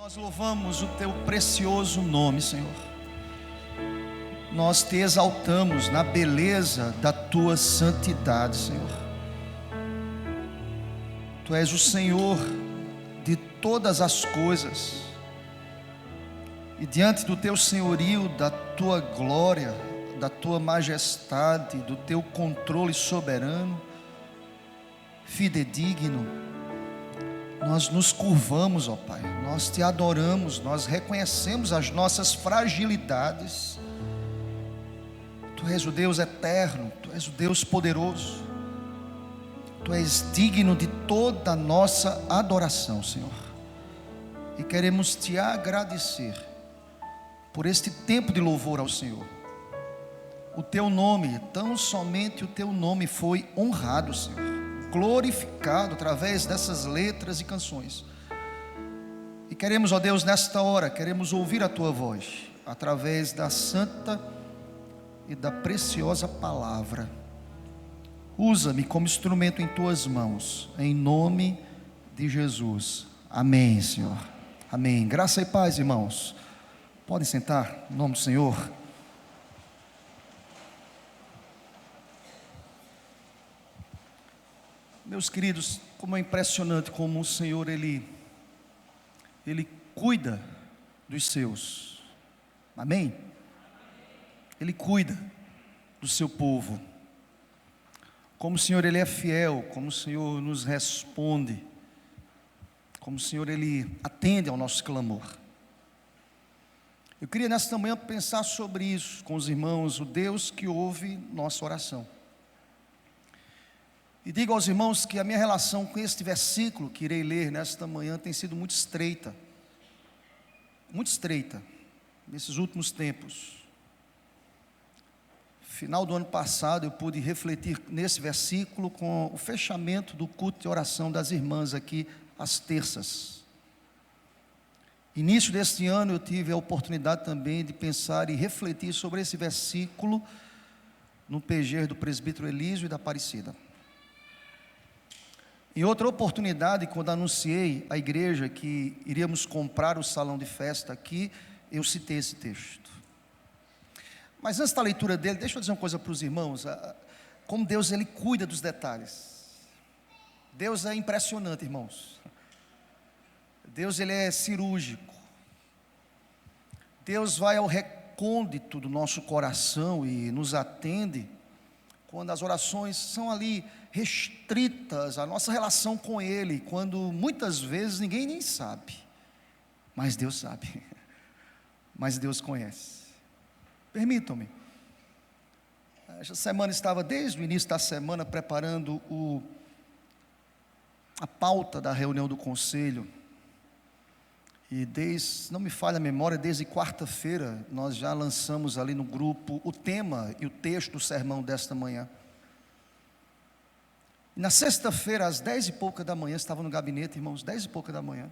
Nós louvamos o teu precioso nome, Senhor. Nós te exaltamos na beleza da tua santidade, Senhor. Tu és o Senhor de todas as coisas, e diante do teu senhorio, da tua glória, da tua majestade, do teu controle soberano, fidedigno, nós nos curvamos, ó Pai, nós te adoramos, nós reconhecemos as nossas fragilidades. Tu és o Deus eterno, Tu és o Deus poderoso, Tu és digno de toda a nossa adoração, Senhor. E queremos te agradecer por este tempo de louvor ao Senhor. O teu nome, tão somente o teu nome foi honrado, Senhor, glorificado através dessas letras e canções. E queremos, ó Deus, nesta hora, queremos ouvir a tua voz, através da santa e da preciosa palavra. Usa-me como instrumento em tuas mãos, em nome de Jesus. Amém, Senhor. Amém. Graça e paz, irmãos. Podem sentar, em nome do Senhor. Meus queridos, como é impressionante como o Senhor, Ele cuida dos seus. Amém? Ele cuida do seu povo. Como o Senhor, Ele é fiel, como o Senhor nos responde, como o Senhor, Ele atende ao nosso clamor. Eu queria nesta manhã pensar sobre isso com os irmãos, o Deus que ouve nossa oração. E digo aos irmãos que a minha relação com este versículo que irei ler nesta manhã tem sido muito estreita, nesses últimos tempos. Final do ano passado eu pude refletir nesse versículo com o fechamento do culto de oração das irmãs aqui às terças. Início deste ano eu tive a oportunidade também de pensar e refletir sobre esse versículo no PG do presbítero Elísio e da Aparecida. Em outra oportunidade, quando anunciei à igreja que iríamos comprar o salão de festa aqui, eu citei esse texto. Mas antes da leitura dele, deixa eu dizer uma coisa para os irmãos, como Deus, Ele cuida dos detalhes. Deus é impressionante, irmãos. Deus, Ele é cirúrgico. Deus vai ao recôndito do nosso coração e nos atende quando as orações são ali restritas à nossa relação com Ele, quando muitas vezes ninguém nem sabe, mas Deus sabe, mas Deus conhece. Permitam-me, esta semana estava desde o início da semana preparando a pauta da reunião do conselho, e não me falha a memória, desde quarta-feira nós já lançamos ali no grupo o tema e o texto do sermão desta manhã. Na sexta-feira, às 10h pouca da manhã, estava no gabinete, irmãos, 10h pouca da manhã,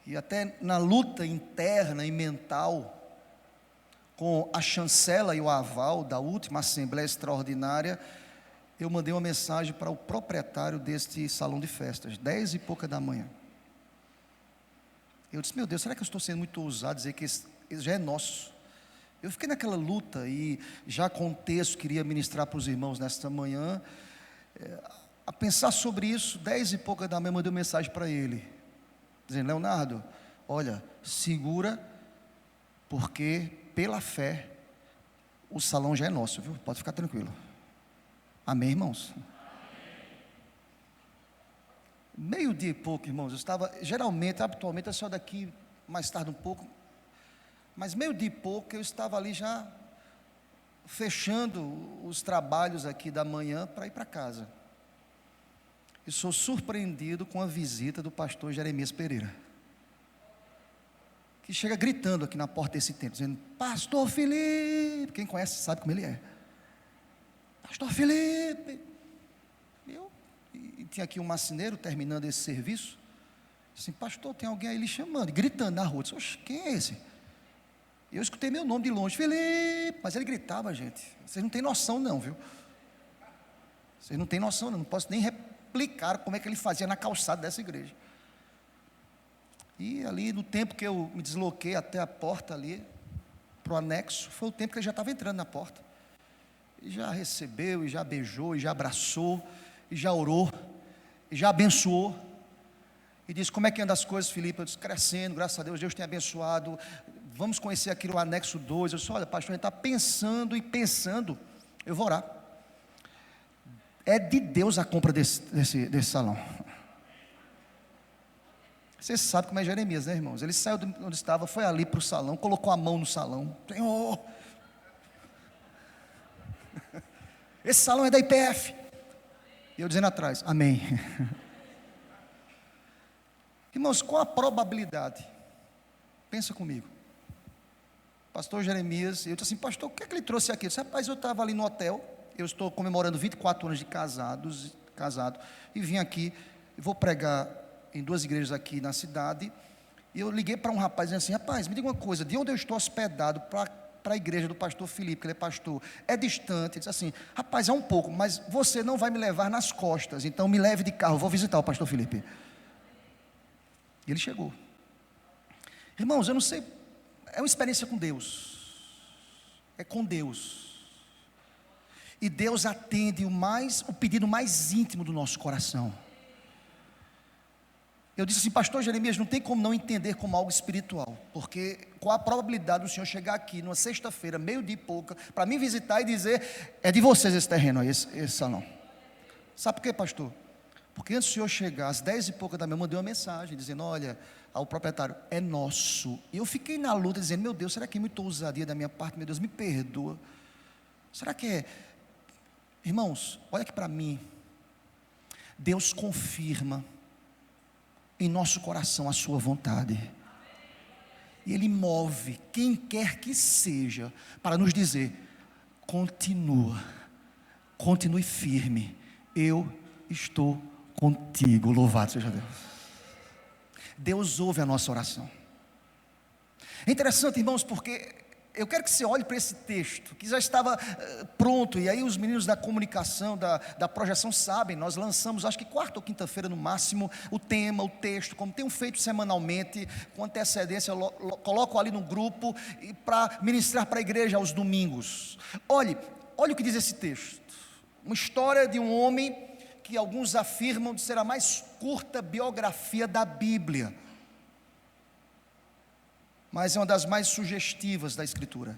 e até na luta interna e mental, com a chancela e o aval da última Assembleia Extraordinária, eu mandei uma mensagem para o proprietário deste salão de festas, 10h pouca da manhã. Eu disse, meu Deus, será que eu estou sendo muito ousado dizer que esse já é nosso? Eu fiquei naquela luta e já com o texto queria ministrar para os irmãos nesta manhã, a pensar sobre isso. 10h pouca da manhã mandei uma mensagem para ele, dizendo, Leonardo, olha, segura, porque pela fé o salão já é nosso, viu? Pode ficar tranquilo. Amém, irmãos? Meio-dia e pouco, irmãos, eu estava, habitualmente eu saio daqui mais tarde um pouco, mas meio-dia e pouco eu estava ali já fechando os trabalhos aqui da manhã para ir para casa. E sou surpreendido com a visita do pastor Jeremias Pereira, que chega gritando aqui na porta desse templo, dizendo, Pastor Felipe, quem conhece sabe como ele é, Pastor Felipe. E tinha aqui um marceneiro terminando esse serviço, assim, pastor, tem alguém aí lhe chamando, gritando na rua. Eu disse, oxe, quem é esse? Eu escutei meu nome de longe, Felipe, mas ele gritava, gente, vocês não têm noção não, viu? Vocês não têm noção não posso nem replicar como é que ele fazia na calçada dessa igreja. E ali no tempo que eu me desloquei até a porta ali, para o anexo, foi o tempo que ele já estava entrando na porta. E já recebeu, e já beijou, e já abraçou, e já orou, e já abençoou. E disse: como é que anda as coisas, Felipe? Eu disse: crescendo, graças a Deus, Deus tem abençoado. Vamos conhecer aqui o anexo 2. Eu disse: olha, pastor, a gente está pensando e pensando, eu vou orar. É de Deus a compra desse salão. Você sabe como é Jeremias, né, irmãos? Ele saiu de onde estava, foi ali para o salão, colocou a mão no salão. Senhor, esse salão é da IPF. E eu dizendo atrás: amém. Irmãos, qual a probabilidade? Pensa comigo. Pastor Jeremias, eu disse assim: pastor, o que é que ele trouxe aqui? Eu disse: rapaz, eu estava ali no hotel, eu estou comemorando 24 anos de casado, e vim aqui, e vou pregar em 2 igrejas aqui na cidade. E eu liguei para um rapaz dizendo assim: rapaz, me diga uma coisa, de onde eu estou hospedado para a igreja do pastor Felipe, que ele é pastor, é distante? Ele disse assim: rapaz, é um pouco, mas você não vai me levar nas costas, então me leve de carro, vou visitar o pastor Felipe. E ele chegou. Irmãos, eu não sei, é uma experiência com Deus, é com Deus, e Deus atende o pedido mais íntimo do nosso coração. Eu disse assim: pastor Jeremias, não tem como não entender como algo espiritual, porque qual a probabilidade do senhor chegar aqui numa sexta-feira, meio-dia e pouca, para me visitar e dizer: é de vocês esse terreno aí, esse salão? Sabe por quê, pastor? Porque antes do senhor chegar, às 10 e pouca da manhã, eu mandei uma mensagem dizendo: olha, ao proprietário, é nosso. E eu fiquei na luta dizendo: meu Deus, será que é muita ousadia da minha parte? Meu Deus, me perdoa. Será que é? Irmãos, olha aqui para mim. Deus confirma em nosso coração a sua vontade, e Ele move quem quer que seja para nos dizer: continue firme, eu estou contigo. Louvado seja Deus. Deus ouve a nossa oração. É interessante, irmãos, porque eu quero que você olhe para esse texto, que já estava pronto, e aí os meninos da comunicação, da projeção sabem, nós lançamos, acho que quarta ou quinta-feira no máximo, o tema, o texto, como tenho feito semanalmente, com antecedência, coloco ali no grupo, para ministrar para a igreja aos domingos. Olhe o que diz esse texto, uma história de um homem, que alguns afirmam de ser a mais curta biografia da Bíblia, mas é uma das mais sugestivas da Escritura.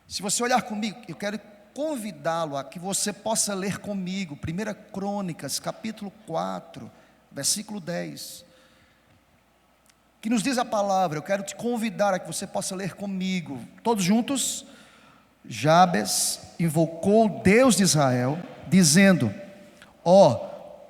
Se você olhar comigo, eu quero convidá-lo a que você possa ler comigo 1 Crônicas, capítulo 4, versículo 10, que nos diz a palavra. Eu quero te convidar a que você possa ler comigo, todos juntos. Jabes invocou o Deus de Israel, dizendo: ó,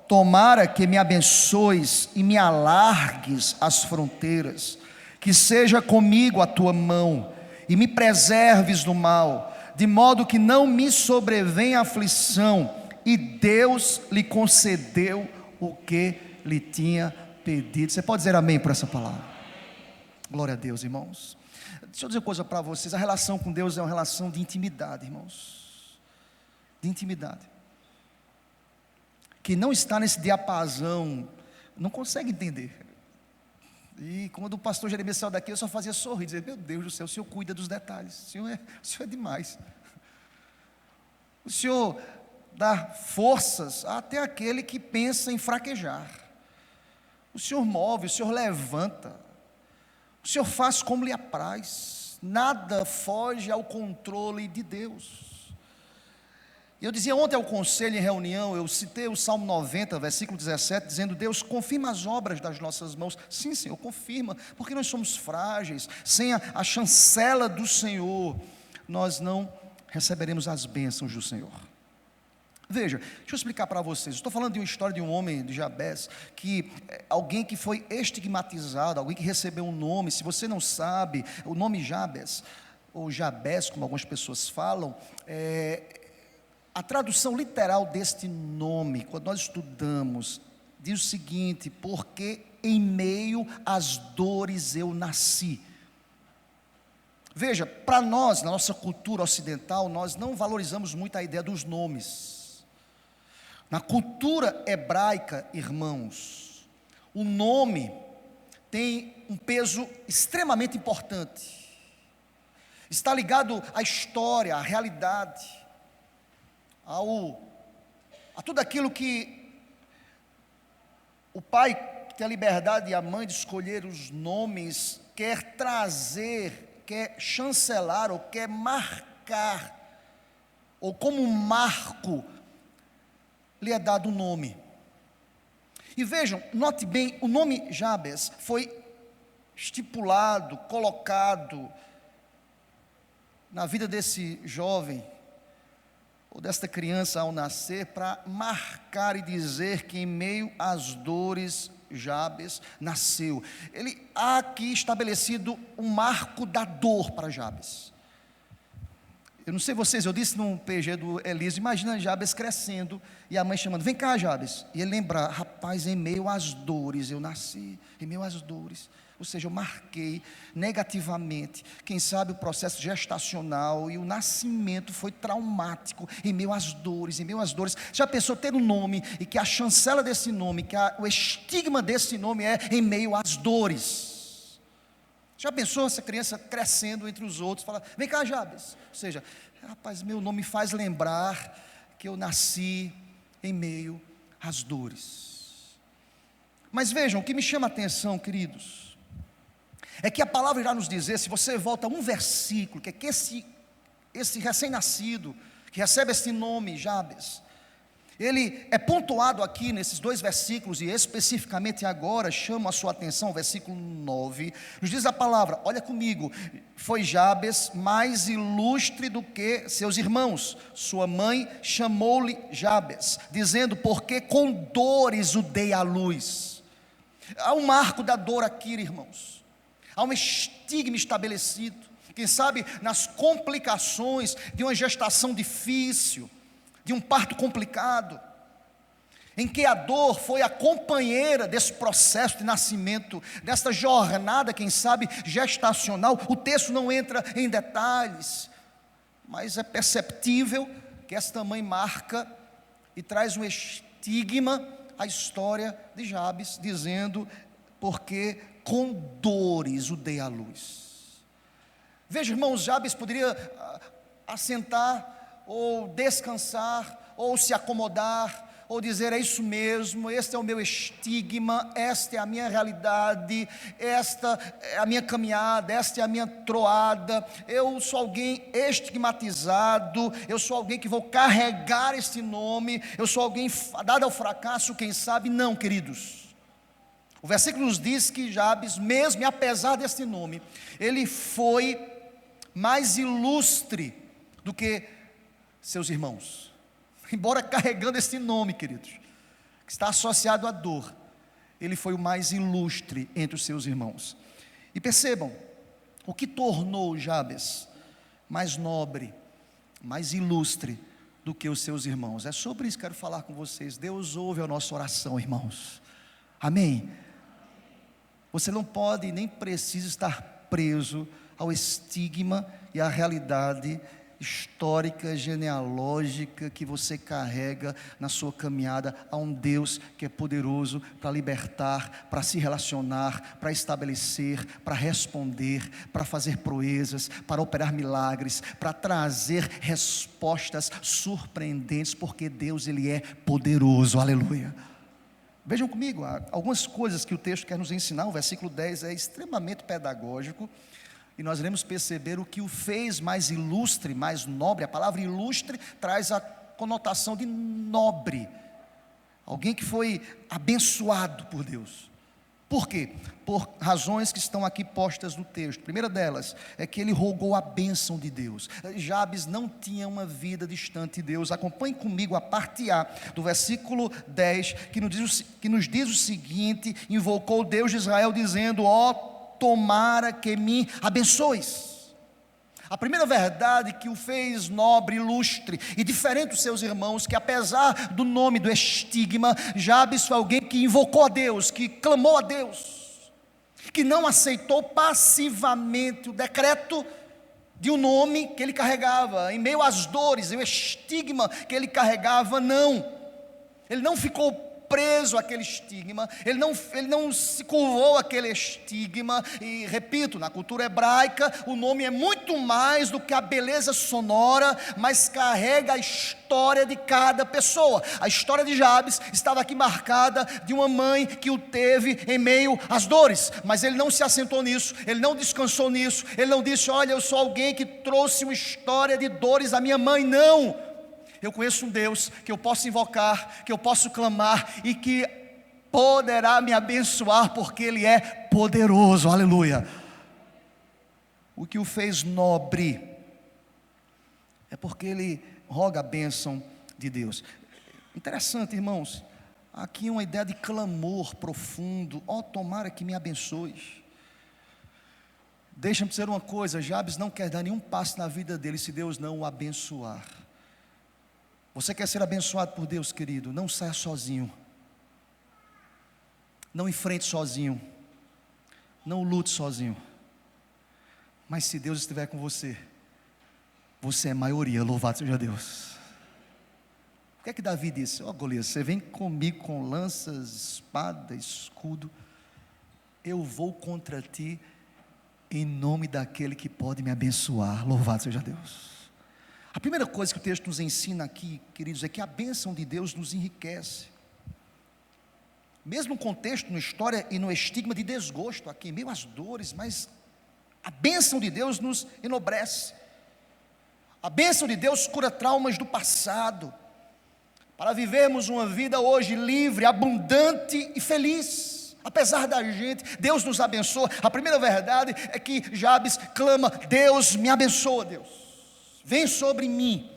tomara que me abençoes e me alargues as fronteiras, que seja comigo a tua mão, e me preserves do mal, de modo que não me sobrevenha aflição. E Deus lhe concedeu o que lhe tinha pedido. Você pode dizer amém por essa palavra? Glória a Deus, irmãos. Deixa eu dizer uma coisa para vocês: a relação com Deus é uma relação de intimidade, irmãos, de intimidade. Que não está nesse diapasão, não consegue entender. E quando o pastor Jeremias saiu daqui, eu só fazia sorrir, dizer: meu Deus do céu, o Senhor cuida dos detalhes, o Senhor é demais. O Senhor dá forças até aquele que pensa em fraquejar. O Senhor move, o Senhor levanta, o Senhor faz como lhe apraz, nada foge ao controle de Deus. Eu dizia ontem ao conselho em reunião, eu citei o Salmo 90, versículo 17, dizendo: Deus confirma as obras das nossas mãos. Sim, Senhor, confirma, porque nós somos frágeis. Sem a chancela do Senhor, nós não receberemos as bênçãos do Senhor. Veja, deixa eu explicar para vocês. Estou falando de uma história de um homem, de Jabes, alguém que foi estigmatizado, alguém que recebeu um nome. Se você não sabe, o nome Jabes, ou Jabes, como algumas pessoas falam, a tradução literal deste nome, quando nós estudamos, diz o seguinte: porque em meio às dores eu nasci. Veja, para nós, na nossa cultura ocidental, nós não valorizamos muito a ideia dos nomes. Na cultura hebraica, irmãos, o nome tem um peso extremamente importante. Está ligado à história, à realidade, a tudo aquilo que o pai que tem a liberdade e a mãe de escolher os nomes quer trazer, quer chancelar ou quer marcar, ou como um marco lhe é dado um nome. E vejam, note bem, o nome Jabes foi estipulado, colocado na vida desse jovem, ou desta criança ao nascer, para marcar e dizer que em meio às dores Jabes nasceu. Ele há aqui estabelecido um marco da dor para Jabes. Eu não sei vocês, eu disse no PG do Elísio, imagina Jabes crescendo e a mãe chamando, vem cá Jabes, e ele lembrar, rapaz, em meio às dores eu nasci, em meio às dores. Ou seja, eu marquei negativamente, quem sabe o processo gestacional e o nascimento foi traumático, em meio às dores, em meio às dores. Já pensou ter um nome e que a chancela desse nome, o estigma desse nome é em meio às dores? Já pensou essa criança crescendo entre os outros, fala, vem cá Jabes, ou seja, rapaz, meu nome faz lembrar que eu nasci em meio às dores. Mas vejam, o que me chama a atenção, queridos, é que a palavra irá nos dizer, se você volta a um versículo, que é que esse recém-nascido, que recebe esse nome, Jabes, ele é pontuado aqui nesses dois versículos, e especificamente agora, chamo a sua atenção, o versículo 9, nos diz a palavra, olha comigo, foi Jabes mais ilustre do que seus irmãos, sua mãe chamou-lhe Jabes, dizendo, porque com dores o dei à luz. Há um marco da dor aqui, irmãos. Há um estigma estabelecido, quem sabe nas complicações de uma gestação difícil, de um parto complicado, em que a dor foi a companheira desse processo de nascimento, dessa jornada, quem sabe, gestacional. O texto não entra em detalhes, mas é perceptível que esta mãe marca e traz um estigma à história de Jabes, dizendo, porque com dores o dei à luz. Veja, irmãos, Jabes poderia assentar, ou descansar, ou se acomodar, ou dizer, é isso mesmo, este é o meu estigma, esta é a minha realidade, esta é a minha caminhada, esta é a minha troada, eu sou alguém estigmatizado, eu sou alguém que vou carregar este nome, eu sou alguém dado ao fracasso, quem sabe. Não, queridos. O versículo nos diz que Jabes, mesmo e apesar desse nome, ele foi mais ilustre do que seus irmãos. Embora carregando esse nome, queridos, que está associado à dor, ele foi o mais ilustre entre os seus irmãos. E percebam, o que tornou Jabes mais nobre, mais ilustre do que os seus irmãos. É sobre isso que quero falar com vocês. Deus ouve a nossa oração, irmãos. Amém? Você não pode nem precisa estar preso ao estigma e à realidade histórica, genealógica que você carrega na sua caminhada a um Deus que é poderoso para libertar, para se relacionar, para estabelecer, para responder, para fazer proezas, para operar milagres, para trazer respostas surpreendentes, porque Deus, Ele é poderoso, aleluia. Vejam comigo, algumas coisas que o texto quer nos ensinar. O versículo 10 é extremamente pedagógico, e nós iremos perceber o que o fez mais ilustre, mais nobre. A palavra ilustre traz a conotação de nobre, alguém que foi abençoado por Deus. Por quê? Por razões que estão aqui postas no texto. A primeira delas é que ele rogou a bênção de Deus. Jabes não tinha uma vida distante de Deus. Acompanhe comigo a parte A do versículo 10, que nos diz o seguinte: invocou o Deus de Israel dizendo, ó, tomara que me abençoes. A primeira verdade que o fez nobre, ilustre e diferente dos seus irmãos, que apesar do nome, do estigma, Jabes foi alguém que invocou a Deus, que clamou a Deus, que não aceitou passivamente o decreto de um nome que ele carregava, em meio às dores e o estigma que ele carregava. Não, ele não ficou preso àquele estigma, ele não se curvou àquele estigma. E repito, na cultura hebraica, o nome é muito mais do que a beleza sonora, mas carrega a história de cada pessoa. A história de Jabes estava aqui marcada de uma mãe que o teve em meio às dores, mas ele não se assentou nisso, ele não descansou nisso, ele não disse: olha, eu sou alguém que trouxe uma história de dores da minha mãe. Não, eu conheço um Deus que eu posso invocar, que eu posso clamar e que poderá me abençoar, porque Ele é poderoso. Aleluia. O que o fez nobre é porque ele roga a bênção de Deus. Interessante, irmãos, aqui uma ideia de clamor profundo: ó, tomara que me abençoes. Deixa-me dizer uma coisa: Jabes não quer dar nenhum passo na vida dele se Deus não o abençoar. Você quer ser abençoado por Deus, querido? Não saia sozinho, não enfrente sozinho, não lute sozinho. Mas se Deus estiver com você, você é maioria. Louvado seja Deus. O que é que Davi disse? Ó, Golias, você vem comigo com lanças, espada, escudo, eu vou contra ti em nome daquele que pode me abençoar. Louvado seja Deus. A primeira coisa que o texto nos ensina aqui, queridos, é que a bênção de Deus nos enriquece. Mesmo no contexto, na história e no estigma de desgosto aqui, em meio às dores, mas a bênção de Deus nos enobrece. A bênção de Deus cura traumas do passado, para vivermos uma vida hoje livre, abundante e feliz. Apesar da gente, Deus nos abençoa. A primeira verdade é que Jabes clama: Deus me abençoa, Deus, vem sobre mim.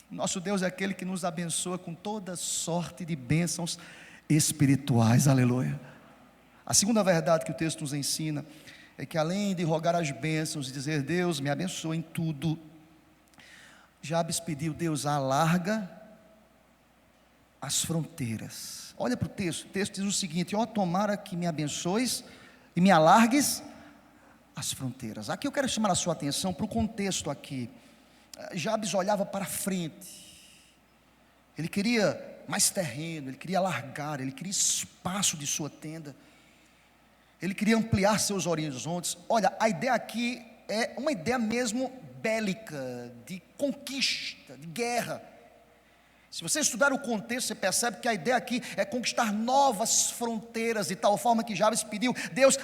Nosso Deus é aquele que nos abençoa com toda sorte de bênçãos espirituais. Aleluia. A segunda verdade que o texto nos ensina é que, além de rogar as bênçãos e dizer: Deus me abençoa em tudo, Jabes pediu: Deus, alarga as fronteiras. Olha para o texto diz o seguinte: ó, tomara que me abençoes e me alargues as fronteiras. Aqui eu quero chamar a sua atenção para o contexto aqui. Jabes olhava para frente, ele queria mais terreno, ele queria alargar, ele queria espaço de sua tenda, ele queria ampliar seus horizontes. Olha, a ideia aqui é uma ideia mesmo bélica, de conquista, de guerra. Se você estudar o contexto, você percebe que a ideia aqui é conquistar novas fronteiras, de tal forma que Jabes pediu: Deus,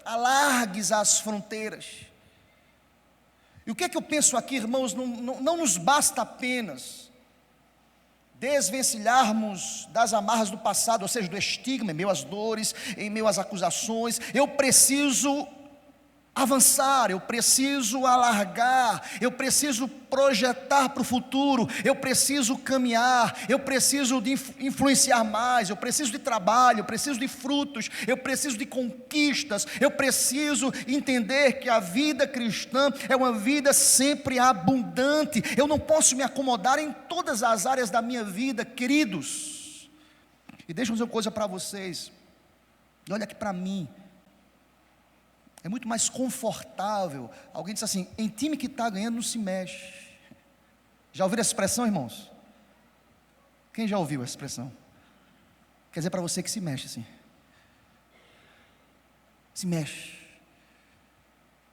alargues as fronteiras. E o que é que eu penso aqui, irmãos? Não nos basta apenas desvencilharmos das amarras do passado, ou seja, do estigma, em meio às dores, em meio às acusações. Eu preciso avançar, eu preciso alargar, eu preciso projetar para o futuro, eu preciso caminhar, eu preciso de influenciar mais, eu preciso de trabalho, eu preciso de frutos, eu preciso de conquistas, eu preciso entender que a vida cristã é uma vida sempre abundante. Eu não posso me acomodar em todas as áreas da minha vida, queridos. E deixa eu dizer uma coisa para vocês, olha aqui para mim. É muito mais confortável. Alguém diz assim: em time que está ganhando não se mexe. Já ouviram essa expressão, irmãos? Quem já ouviu essa expressão? Quer dizer para você que se mexe assim. Se mexe.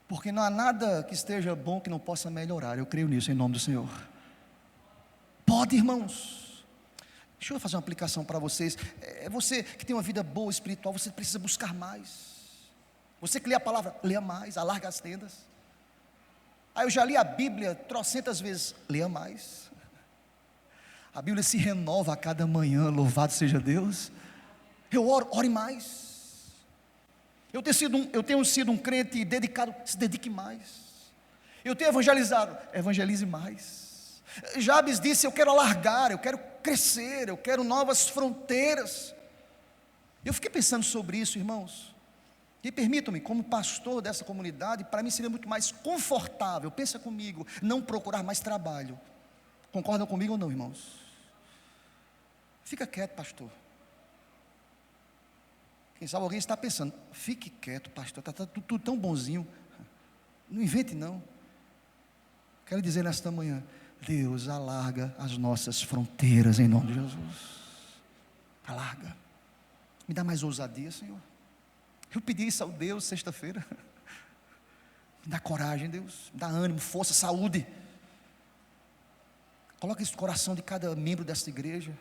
Porque não há nada que esteja bom que não possa melhorar. Eu creio nisso em nome do Senhor. Pode, irmãos. Deixa eu fazer uma aplicação para vocês. É você que tem uma vida boa espiritual, você precisa buscar mais. Você que lê a palavra, leia mais, alarga as tendas. Eu já li a Bíblia trocentas vezes, leia mais. A Bíblia se renova a cada manhã, louvado seja Deus. Eu ore mais. Eu tenho sido um crente dedicado, se dedique mais. Eu tenho evangelizado, evangelize mais. Jabes disse: eu quero alargar, eu quero crescer, eu quero novas fronteiras. Eu fiquei pensando sobre isso, irmãos. E permitam-me, como pastor dessa comunidade, para mim seria muito mais confortável, pensa comigo, não procurar mais trabalho. Concordam comigo ou não, irmãos? Fica quieto, pastor. Quem sabe alguém está pensando: fique quieto, pastor, está tudo tão bonzinho. Não invente não. Quero dizer nesta manhã: Deus alarga as nossas fronteiras em nome de Jesus. Alarga. Me dá mais ousadia, Senhor. Eu pedi isso ao Deus sexta-feira. Me dá coragem, Deus. Me dá ânimo, força, saúde. Coloca isso no coração de cada membro desta igreja.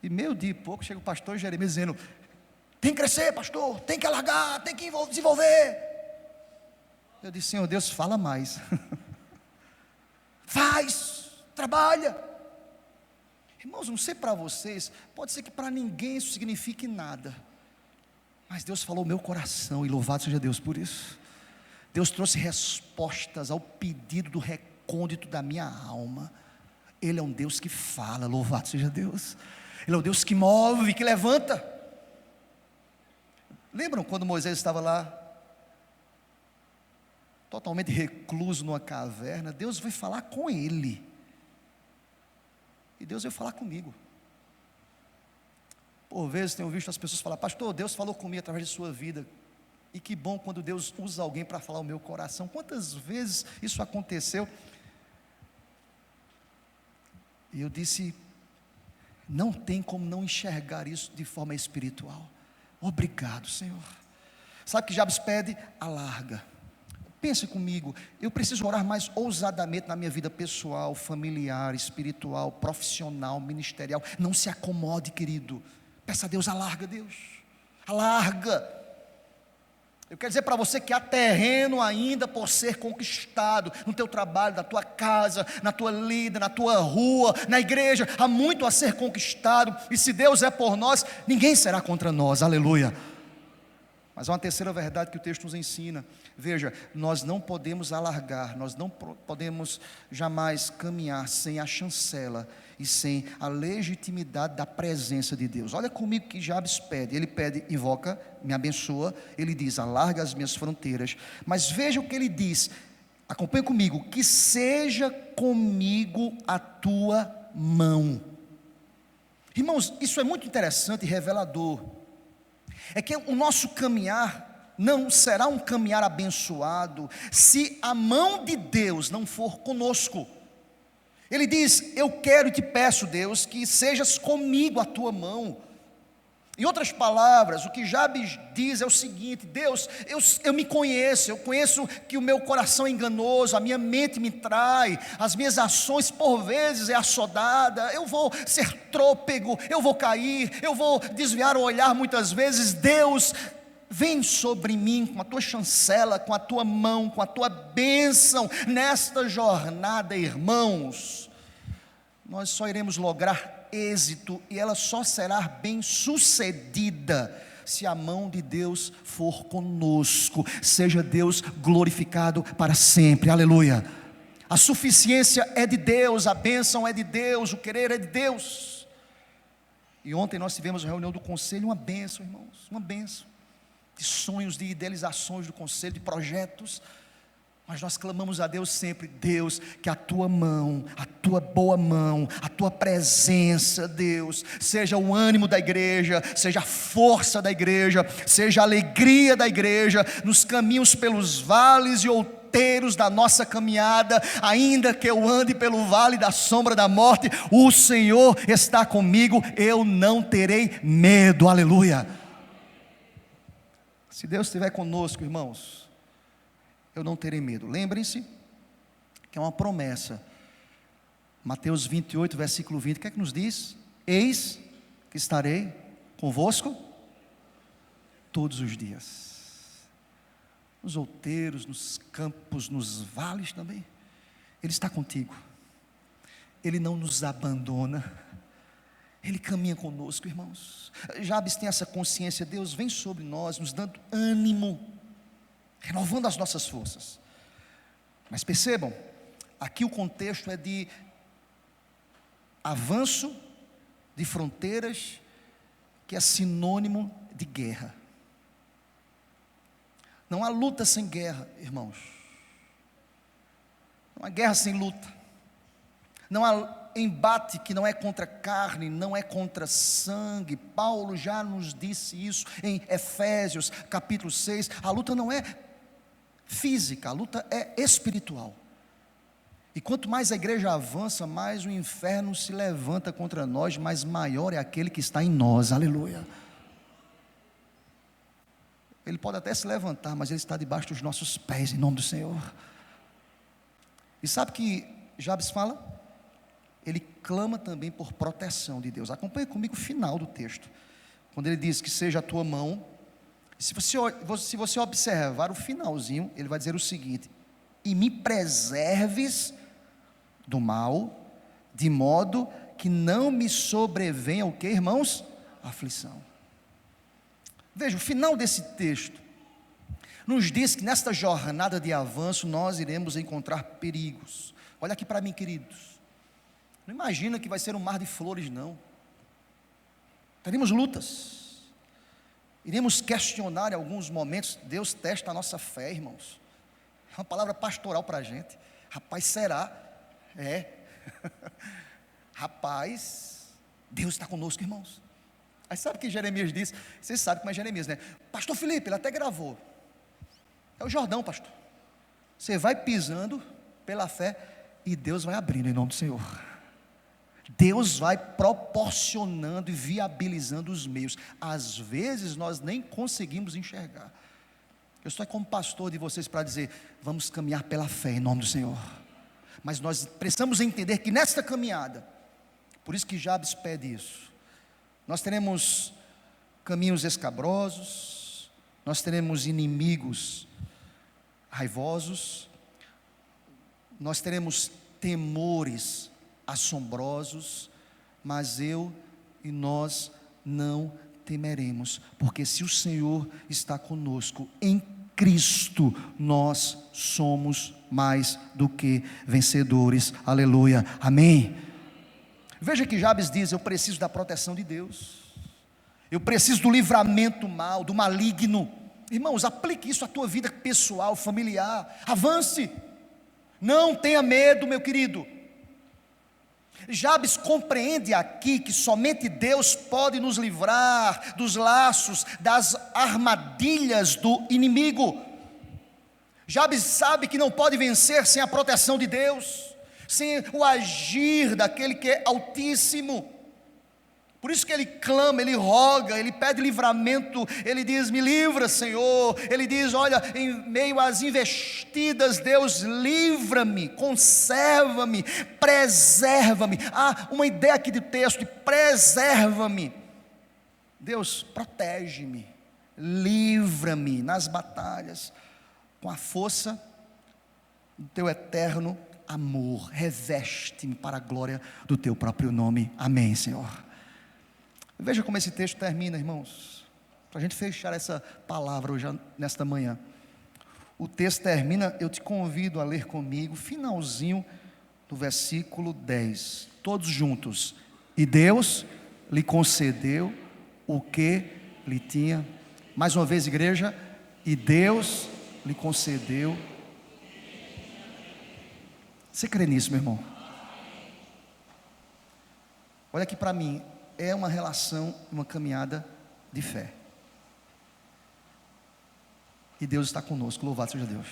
E meio dia e pouco chega o pastor Jeremias dizendo: tem que crescer, pastor, tem que alargar, tem que desenvolver. Eu disse: Senhor Deus, fala mais. Faz, trabalha. Irmãos, não sei para vocês, pode ser que para ninguém isso signifique nada, mas Deus falou meu coração, e louvado seja Deus por isso. Deus trouxe respostas ao pedido do recôndito da minha alma. Ele é um Deus que fala, louvado seja Deus. Ele é um Deus que move, que levanta. Lembram quando Moisés estava lá, totalmente recluso numa caverna? Deus foi falar com ele, e Deus veio falar comigo. Por vezes tenho visto as pessoas falar: pastor, Deus falou comigo através de sua vida. E que bom quando Deus usa alguém para falar o meu coração. Quantas vezes isso aconteceu? E eu disse: não tem como não enxergar isso de forma espiritual. Obrigado, Senhor. Sabe o que Jabes pede? Alarga. Pense comigo, eu preciso orar mais ousadamente na minha vida pessoal, familiar, espiritual, profissional, ministerial. Não se acomode, querido. Peça a Deus: alarga, Deus. Alarga. Eu quero dizer para você que há terreno ainda por ser conquistado, no teu trabalho, na tua casa, na tua lida, na tua rua, na igreja. Há muito a ser conquistado, e se Deus é por nós, ninguém será contra nós, aleluia. Mas há uma terceira verdade que o texto nos ensina. Veja, nós não podemos alargar, nós não podemos jamais caminhar sem a chancela e sem a legitimidade da presença de Deus. Olha comigo que Jabes pede. Ele pede: invoca, me abençoa. Ele diz: alarga as minhas fronteiras. Mas veja o que ele diz, acompanhe comigo: que seja comigo a tua mão. Irmãos, isso é muito interessante e revelador. É que o nosso caminhar não será um caminhar abençoado se a mão de Deus não for conosco. Ele diz: eu quero e te peço, Deus, que sejas comigo a tua mão. Em outras palavras, o que Jabes diz é o seguinte: Deus, eu me conheço, eu conheço que o meu coração é enganoso, a minha mente me trai, as minhas ações por vezes é assodada, eu vou ser trôpego, eu vou cair, eu vou desviar o olhar muitas vezes. Deus, vem sobre mim com a tua chancela, com a tua mão, com a tua bênção, nesta jornada, irmãos. Nós só iremos lograr êxito, e ela só será bem sucedida se a mão de Deus for conosco. Seja Deus glorificado para sempre, aleluia. A suficiência é de Deus, a bênção é de Deus, o querer é de Deus. E ontem nós tivemos a reunião do conselho, uma bênção, irmãos, uma bênção, de sonhos, de idealizações do conselho, de projetos. Mas nós clamamos a Deus sempre: Deus, que a tua mão, a tua boa mão, a tua presença, Deus, seja o ânimo da igreja, seja a força da igreja, seja a alegria da igreja, nos caminhos pelos vales e outeiros da nossa caminhada. Ainda que eu ande pelo vale da sombra da morte, o Senhor está comigo, eu não terei medo, aleluia. Se Deus estiver conosco, irmãos, eu não terei medo. Lembrem-se que é uma promessa. Mateus 28, versículo 20, o que é que nos diz? Eis que estarei convosco todos os dias. Nos outeiros, nos campos, nos vales também. Ele está contigo. Ele não nos abandona. Ele caminha conosco, irmãos. Jabes tem essa consciência: Deus vem sobre nós, nos dando ânimo, renovando as nossas forças. Mas percebam, aqui o contexto é de avanço de fronteiras, que é sinônimo de guerra. Não há luta sem guerra, irmãos. Não há guerra sem luta. Não há embate que não é contra carne, não é contra sangue. Paulo já nos disse isso em Efésios capítulo 6. A luta não é física, a luta é espiritual. E E quanto mais a igreja avança, mais o inferno se levanta contra nós, mas maior é aquele que está em nós, aleluia. Ele pode até se levantar, mas ele está debaixo dos nossos pés, em nome do Senhor. E sabe que Jabes fala? Ele clama também por proteção de Deus. Acompanhe comigo o final do texto, quando ele diz que seja a tua mão. Se você observar o finalzinho, ele vai dizer o seguinte: e me preserves do mal, de modo que não me sobrevenha o que, irmãos? Aflição. Veja, o final desse texto nos diz que nesta jornada de avanço nós iremos encontrar perigos. Olha aqui para mim, queridos, não imagina que vai ser um mar de flores, não. Teremos lutas, iremos questionar em alguns momentos. Deus testa a nossa fé, irmãos. É uma palavra pastoral para a gente. Rapaz, será? É. Rapaz, Deus está conosco, irmãos. Aí sabe o que Jeremias disse? Vocês sabem como é Jeremias, né? Pastor Felipe, ele até gravou. É o Jordão, pastor. Você vai pisando pela fé e Deus vai abrindo em nome do Senhor. Deus vai proporcionando e viabilizando os meios. Às vezes nós nem conseguimos enxergar. Eu estou como pastor de vocês para dizer: vamos caminhar pela fé em nome do Senhor. Mas nós precisamos entender que nesta caminhada, por isso que Jabes pede isso, nós teremos caminhos escabrosos, nós teremos inimigos raivosos, nós teremos temores assombrosos, mas eu e nós não temeremos, porque se o Senhor está conosco, em Cristo nós somos mais do que vencedores, aleluia, amém. Veja que Jabes diz: eu preciso da proteção de Deus, eu preciso do livramento mal, do maligno. Irmãos, aplique isso à tua vida pessoal, familiar, avance, não tenha medo, meu querido. Jabes compreende aqui que somente Deus pode nos livrar dos laços, das armadilhas do inimigo. Jabes sabe que não pode vencer sem a proteção de Deus, sem o agir daquele que é Altíssimo. Por isso que ele clama, ele roga, ele pede livramento, ele diz: me livra, Senhor. Ele diz: olha, em meio às investidas, Deus, livra-me, conserva-me, preserva-me. Há uma ideia aqui de texto de preserva-me. Deus, protege-me, livra-me nas batalhas, com a força do teu eterno amor, reveste-me para a glória do teu próprio nome, amém, Senhor. Veja como esse texto termina, irmãos, para a gente fechar essa palavra hoje, nesta manhã. O texto termina, eu te convido a ler comigo, finalzinho do versículo 10, todos juntos. E Deus lhe concedeu o que lhe tinha, mais uma vez, igreja, e Deus lhe concedeu. Você crê nisso, meu irmão? Olha aqui para mim. É uma relação, uma caminhada de fé. E Deus está conosco, louvado seja Deus.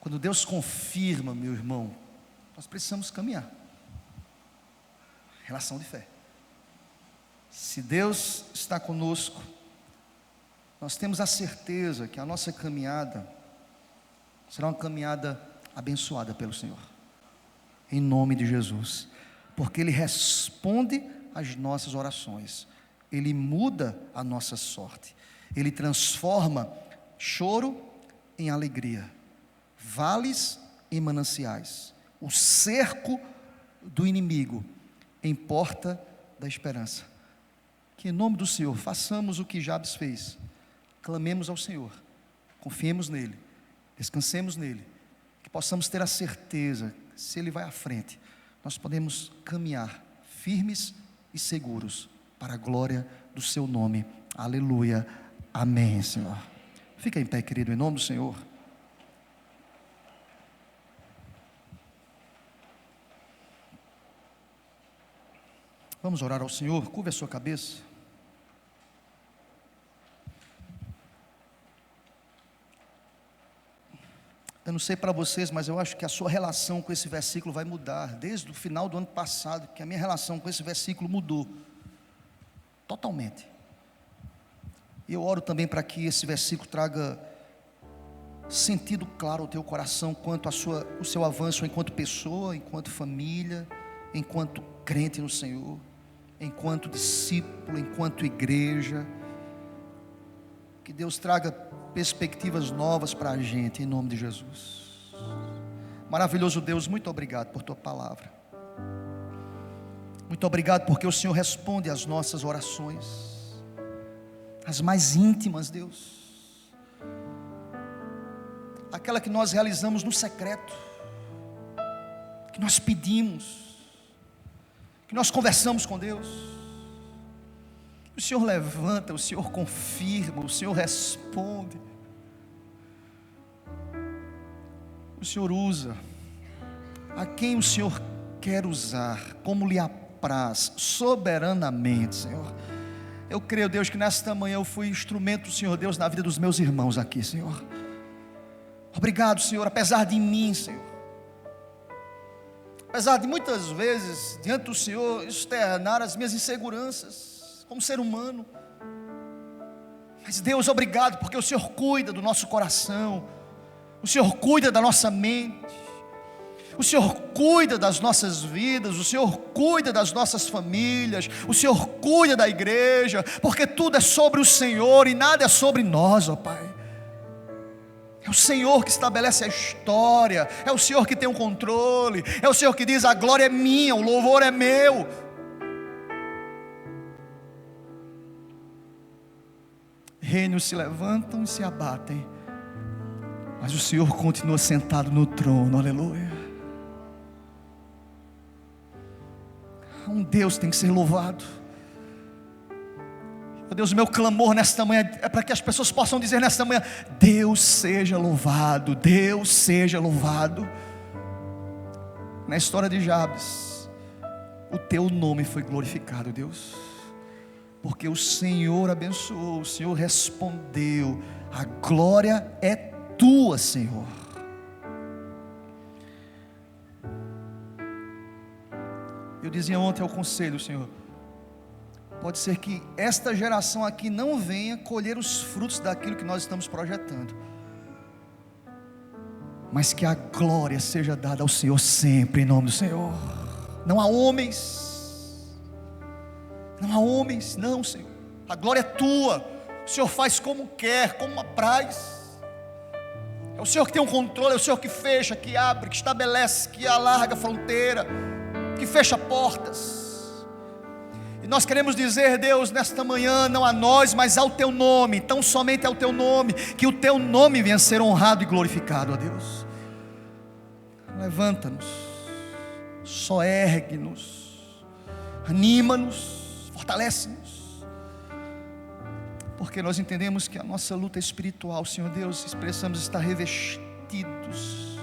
Quando Deus confirma, meu irmão, nós precisamos caminhar. Relação de fé. Se Deus está conosco, nós temos a certeza que a nossa caminhada será uma caminhada abençoada pelo Senhor. Em nome de Jesus. Porque Ele responde às nossas orações, Ele muda a nossa sorte, Ele transforma choro em alegria, vales em mananciais, o cerco do inimigo em porta da esperança. Que em nome do Senhor façamos o que Jabes fez, clamemos ao Senhor, confiemos nele, descansemos nele, que possamos ter a certeza, se Ele vai à frente, nós podemos caminhar firmes e seguros para a glória do seu nome, aleluia, amém, Senhor. Fica em pé, querido, em nome do Senhor. Vamos orar ao Senhor, curva a sua cabeça. não sei para vocês, mas eu acho que a sua relação com esse versículo vai mudar. Desde o final do ano passado, que a minha relação com esse versículo mudou totalmente. E eu oro também para que esse versículo traga sentido claro ao teu coração quanto o seu avanço enquanto pessoa, enquanto família, enquanto crente no Senhor, enquanto discípulo, enquanto igreja. Que Deus traga perspectivas novas para a gente, em nome de Jesus. Maravilhoso Deus, muito obrigado por tua palavra. Muito obrigado porque o Senhor responde às nossas orações, as mais íntimas, Deus, aquela que nós realizamos no secreto, que nós pedimos, que nós conversamos com Deus. O Senhor levanta, o Senhor confirma, o Senhor responde. O Senhor usa a quem o Senhor quer usar, como lhe apraz, soberanamente, Senhor. Eu creio, Deus, que nesta manhã eu fui instrumento do Senhor Deus na vida dos meus irmãos aqui, Senhor. Obrigado, Senhor, apesar de mim, Senhor, apesar de muitas vezes diante do Senhor externar as minhas inseguranças como ser humano, mas Deus, obrigado porque o Senhor cuida do nosso coração, o Senhor cuida da nossa mente, o Senhor cuida das nossas vidas, o Senhor cuida das nossas famílias, o Senhor cuida da igreja, porque tudo é sobre o Senhor e nada é sobre nós, ó Pai. É o Senhor que estabelece a história, é o Senhor que tem o controle, é o Senhor que diz: a glória é minha, o louvor é meu. Reinos se levantam e se abatem, mas o Senhor continua sentado no trono, aleluia. Um Deus tem que ser louvado. Meu Deus, o meu clamor nesta manhã é para que as pessoas possam dizer nesta manhã: Deus seja louvado, Deus seja louvado. Na história de Jabes, o teu nome foi glorificado, Deus, porque o Senhor abençoou, o Senhor respondeu. A glória é tua, Senhor. Eu dizia ontem ao conselho, Senhor, pode ser que esta geração aqui não venha colher os frutos daquilo que nós estamos projetando, mas que a glória seja dada ao Senhor sempre, em nome do Senhor. Não há homens, não, Senhor. A glória é tua. O Senhor faz como quer, como apraz. É o Senhor que tem um controle, é o Senhor que fecha, que abre, que estabelece, que alarga a fronteira, que fecha portas. E nós queremos dizer, Deus, nesta manhã, não a nós, mas ao teu nome, tão somente ao teu nome, que o teu nome venha a ser honrado e glorificado, ó Deus. Levanta-nos, só ergue-nos, anima-nos, fortalece-nos, porque nós entendemos que a nossa luta é espiritual, Senhor Deus, expressamos estar revestidos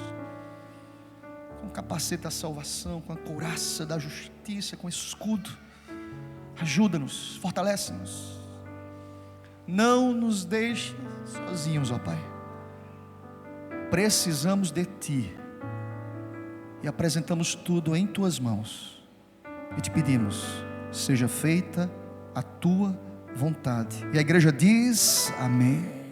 com o capacete da salvação, com a couraça da justiça, com o escudo. Ajuda-nos, fortalece-nos, não nos deixe sozinhos, ó Pai. Precisamos de Ti e apresentamos tudo em Tuas mãos e te pedimos: seja feita a Tua vontade. E a igreja diz amém.